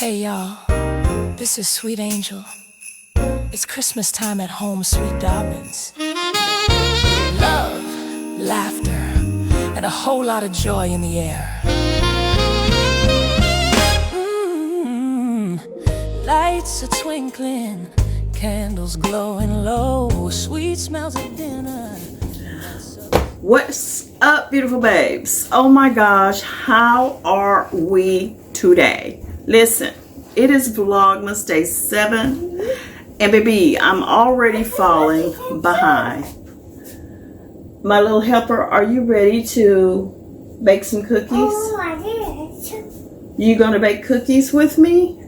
Hey y'all, this is Sweet Angel. It's Christmas time at home, sweet Dobbins. Love, laughter, and a whole lot of joy in the air. Lights are twinkling, candles glowing low, sweet smells of dinner. What's up, beautiful babes? Oh my gosh, how are we today? Listen, it is Vlogmas day 7, and baby, I'm already falling behind. My little helper, are you ready to bake some cookies? Oh, I did. You gonna bake cookies with me?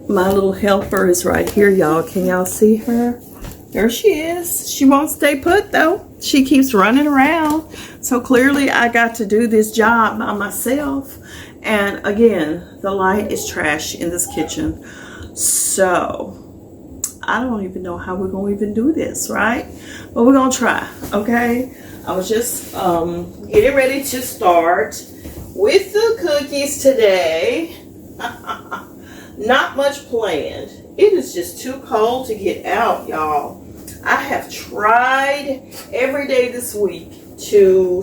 My little helper is right here, y'all. Can y'all see her? There she is. She won't stay put though. She keeps running around. So clearly I got to do this job by myself. And again, the light is trash in this kitchen. So I don't even know how we're going to even do this, right? But we're going to try, okay? I was just getting ready to start with the cookies today. Not much planned. It is just too cold to get out, y'all. I have tried every day this week to,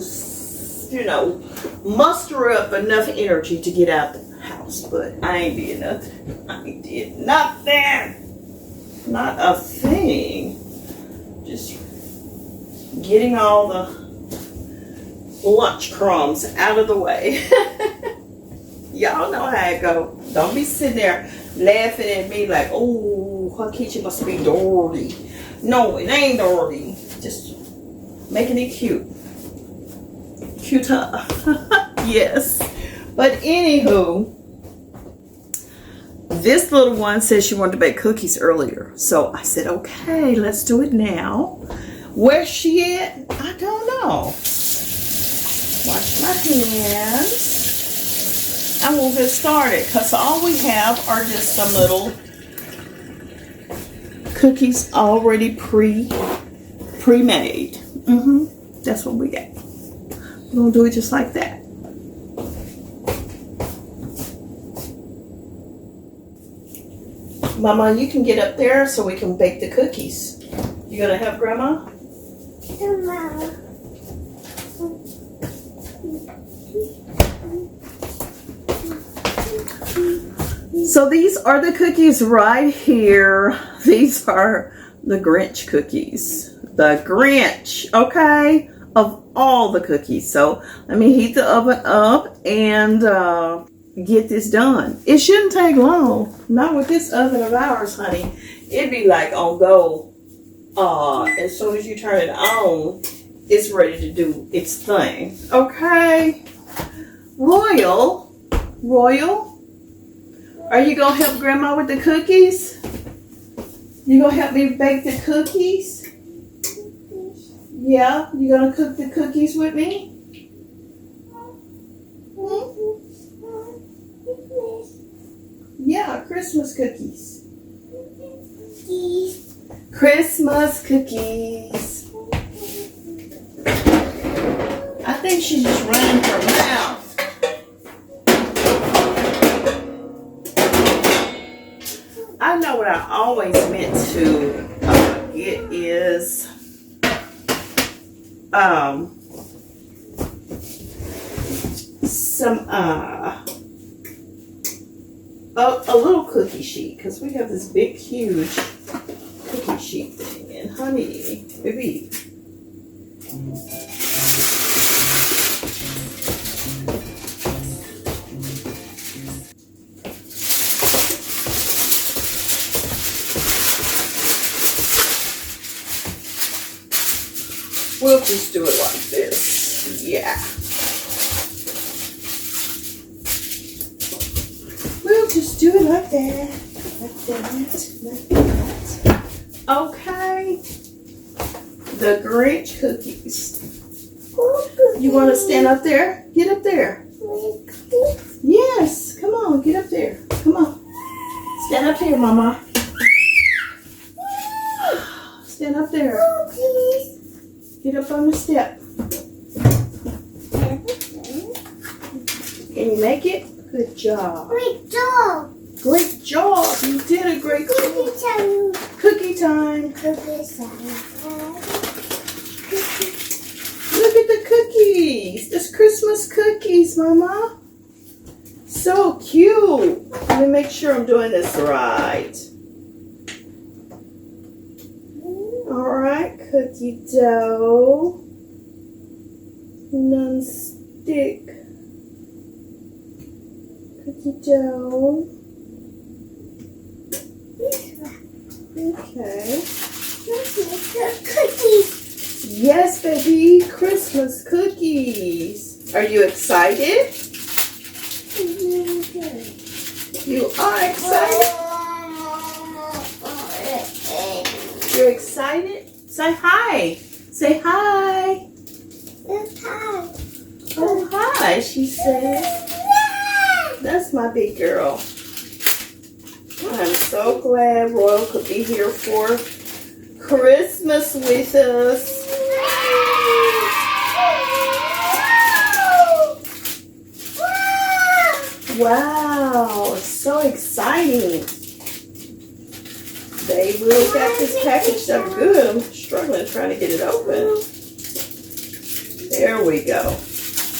you know, muster up enough energy to get out the house, but I ain't did nothing. I ain't did nothing. Not a thing. Just getting all the lunch crumbs out of the way. Y'all know how it go. Don't be sitting there laughing at me like, oh, her kitchen must be dirty. No, it ain't dirty. Just making it cute. Cuter. Yes. But anywho, this little one said she wanted to bake cookies earlier. So I said, okay, let's do it now. Where's she at? I don't know. Wash my hands. And we'll get started, because all we have are just some little cookies already pre-made. That's what we got. We're going to do it just like that. Mama, you can get up there so we can bake the cookies. You going to help Grandma? Grandma. So these are the cookies right here. These are the Grinch cookies. The Grinch, okay, of all the cookies. So let me heat the oven up and get this done. It shouldn't take long. Not with this oven of ours, honey. It'd be like on go. As soon as you turn it on, it's ready to do its thing. Okay. Royal. Are you going to help Grandma with the cookies? You going to help me bake the cookies? Yeah? You going to cook the cookies with me? Yeah, Christmas cookies. Christmas cookies. I think she's just running her mouth. I know what I always meant to get is some a little cookie sheet, because we have this big huge cookie sheet thing, and honey, baby. We'll just do it like this. Yeah. We'll just do it like that. Like that. Okay. The Grinch cookies. You want to stand up there? Get up there. Yes. Come on. Get up there. Come on. Stand up here, Mama. Stand up there. Get up on the step. Can you make it? Good job. Great job. Great job. You did a great job. Cookie time. Cookie time. Cookie time. Look at the cookies. There's Christmas cookies, Mama. So cute. Let me make sure I'm doing this right. Alright, cookie dough. Non-stick. Cookie dough. Okay. Cookies. Yes, baby. Christmas cookies. Are you excited? You are excited? You're excited? Say hi. Say hi. Oh, hi, she says. That's my big girl. I'm so glad Royal could be here for Christmas with us. Wow, it's so exciting. They really got this packaged up good. I'm struggling trying to get it open. There we go.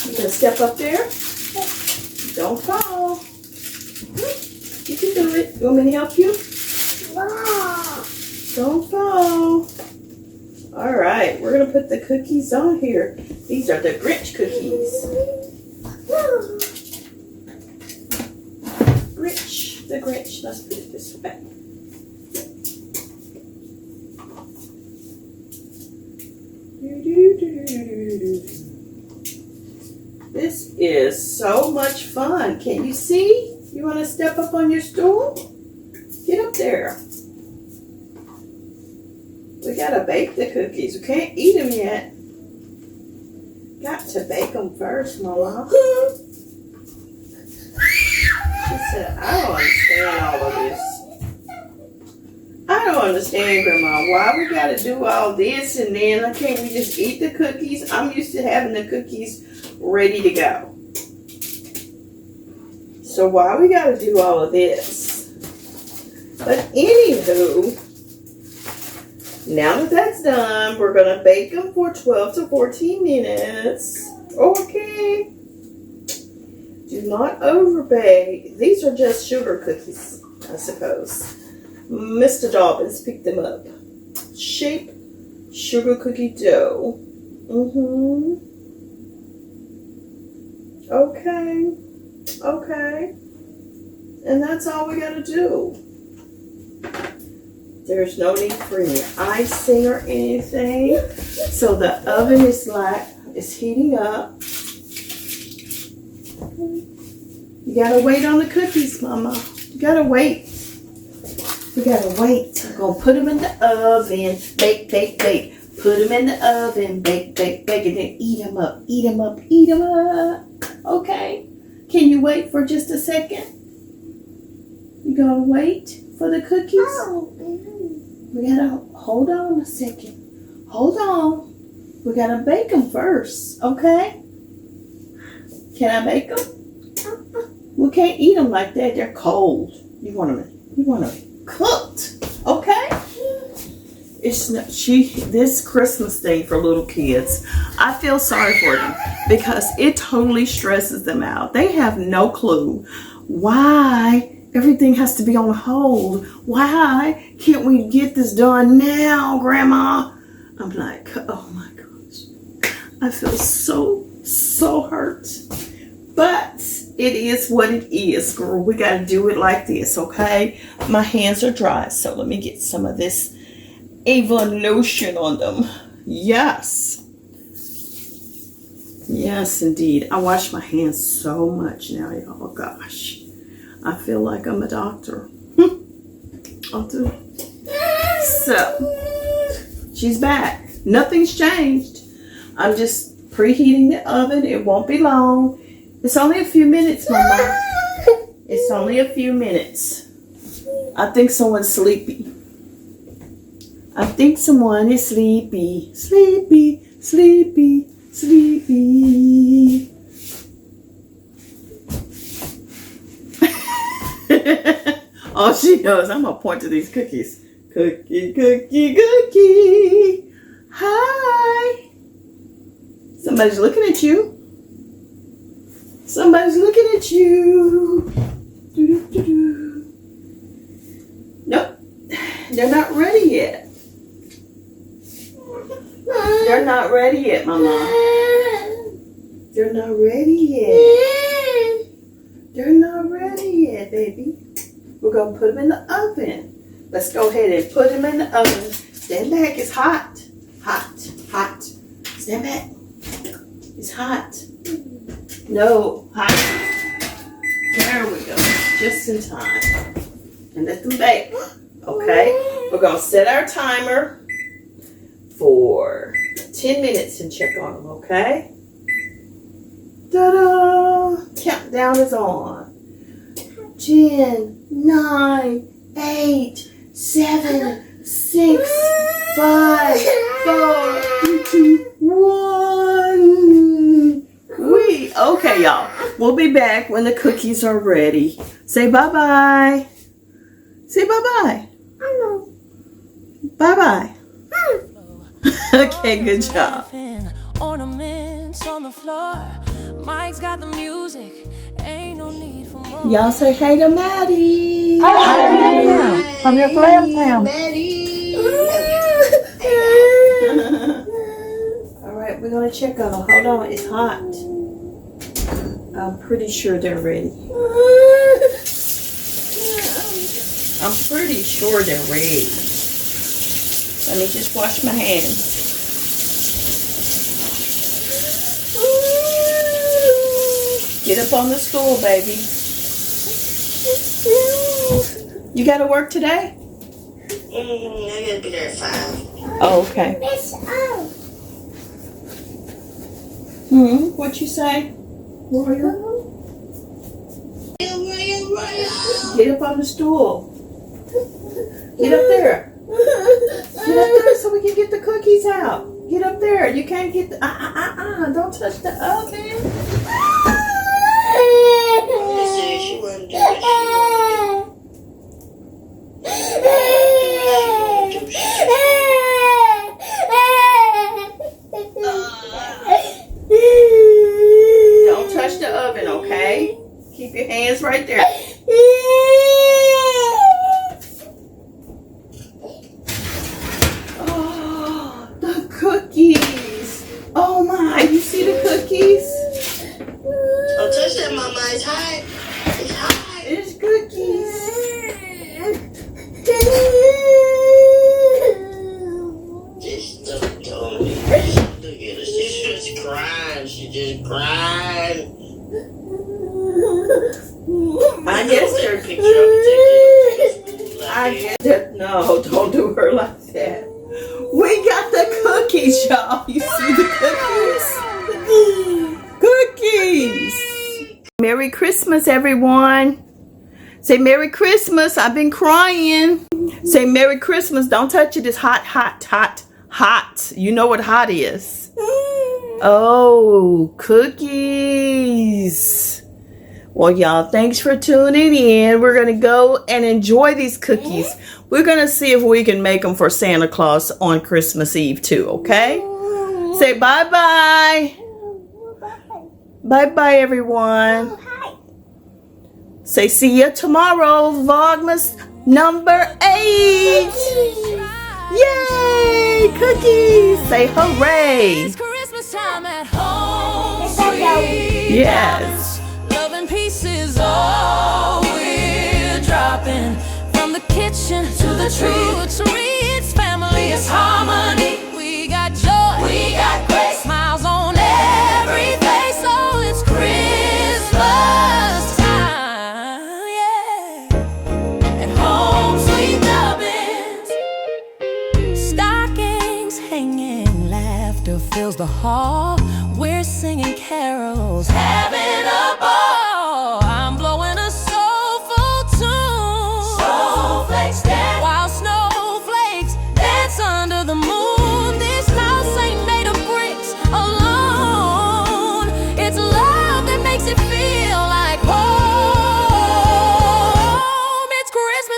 You can step up there. Don't fall. You can do it. You want me to help you? Don't fall. All right, we're gonna put the cookies on here. These are the Grinch cookies. Grinch, the Grinch. Let's put it this way. This is so much fun. Can you see? You want to step up on your stool? Get up there. We gotta bake the cookies. We can't eat them yet. Got to bake them first, Mama. She said, I don't understand all of this. I don't understand, Grandma, why we gotta do all this and then can't we just eat the cookies? I'm used to having the cookies ready to go. So why we gotta do all of this? But anywho, now that that's done, we're gonna bake them for 12 to 14 minutes. Okay. Do not overbake. These are just sugar cookies, I suppose. Mr. Dobbins picked them up. Shape sugar cookie dough. Okay. Okay. And that's all we gotta do. There's no need for any icing or anything. So the oven is heating up. You gotta wait on the cookies, Mama. You gotta wait. We gotta wait. We're gonna put them in the oven. Bake, bake, bake. Put them in the oven. Bake, bake, bake. And then eat them up. Eat them up. Eat them up. Okay. Can you wait for just a second? You gonna wait for the cookies? We gotta hold on a second. Hold on. We gotta bake them first. Okay? Can I bake them? We can't eat them like that. They're cold. You want them cooked. Okay? It's not, this Christmas thing for little kids, I feel sorry for them because it totally stresses them out. They have no clue why everything has to be on hold. Why can't we get this done now, Grandma? I'm like, oh my gosh. I feel so hurt. But it is what it is, girl. We got to do it like this, okay? My hands are dry, so let me get some of this Avon lotion on them. Yes. Yes, indeed. I wash my hands so much now, y'all. Gosh. I feel like I'm a doctor. I'll do. So, she's back. Nothing's changed. I'm just preheating the oven. It won't be long. It's only a few minutes, Mama. It's only a few minutes. I think someone's sleepy. I think someone is sleepy. Sleepy, sleepy, sleepy. All she knows, I'm gonna point to these cookies. Cookie, cookie, cookie. Hi. Somebody's looking at you. Somebody's looking at you. Doo-doo-doo-doo. Nope. They're not ready yet. They're not ready yet, Mama. They're not ready yet. They're not ready yet, baby. We're going to put them in the oven. Let's go ahead and put them in the oven. Stand back. It's hot. Hot. Hot. Stand back. It's hot. No. Hot. There we go. Just in time. And let them bake. Okay. We're going to set our timer for 10 minutes and check on them, okay? Ta-da! Countdown is on. 10, 9, 8, 7, 6, 5, 4, 3, 2, 1. Okay, y'all. We'll be back when the cookies are ready. Say bye-bye. Say bye-bye. Bye-bye. Okay, good job. Ornaments on the floor. Mike's got the music. Ain't no need for more. Y'all say hey to Maddie. Hi, from your glam town. All right, we're gonna check on them. Hold on, it's hot. I'm pretty sure they're ready. I'm pretty sure they're ready. Let me just wash my hands. Get up on the stool, baby. You got to work today? I gotta be there at 5. Oh, okay. What you say? Royal? Get up on the stool. Get up there. Get up there so we can get the cookies out. Get up there. You can't get the... Don't touch the oven. She wouldn't do it. Don't touch the oven, okay? Keep your hands right there. Oh, the cookies. Oh my, you see the cookies? Don't touch that, Mama. It's hot. It's hot. It's cookies. Just don't look at her. She's just crying. She's just crying. I guess they're... Picture of I guess that... No, don't do her like that. We got the cookies, y'all. You see the cookies? Cookies! Merry Christmas, everyone. Say Merry Christmas. I've been crying. Say Merry Christmas. Don't touch it. It's hot, hot, hot, hot. You know what hot is. Oh, cookies. Well, y'all, thanks for tuning in. We're going to go and enjoy these cookies. We're going to see if we can make them for Santa Claus on Christmas Eve, too, okay? Say bye-bye. Bye-bye, everyone. Say see ya tomorrow, Vlogmas number 8. Yay, cookies. Say hooray. It's Christmas time at home. Sweet Yes. love and peace is all we're dropping. From the kitchen to the tree. It's family, it's harmony. We got joy, we got grace. Smiles on every face. So it's Christmas time, yeah. At home, sweet Dobbins. Stockings hanging, laughter fills the hall. We're singing carols, having a ball. I'm blowing a soulful tune. Snowflakes dance while snowflakes dance under the moon. This house ain't made of bricks alone. It's love that makes it feel like home. It's Christmas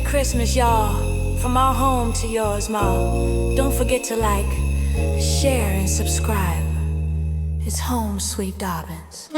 Merry Christmas, y'all. From our home to yours, Ma. Don't forget to like, share, and subscribe. It's home, sweet Dobbins.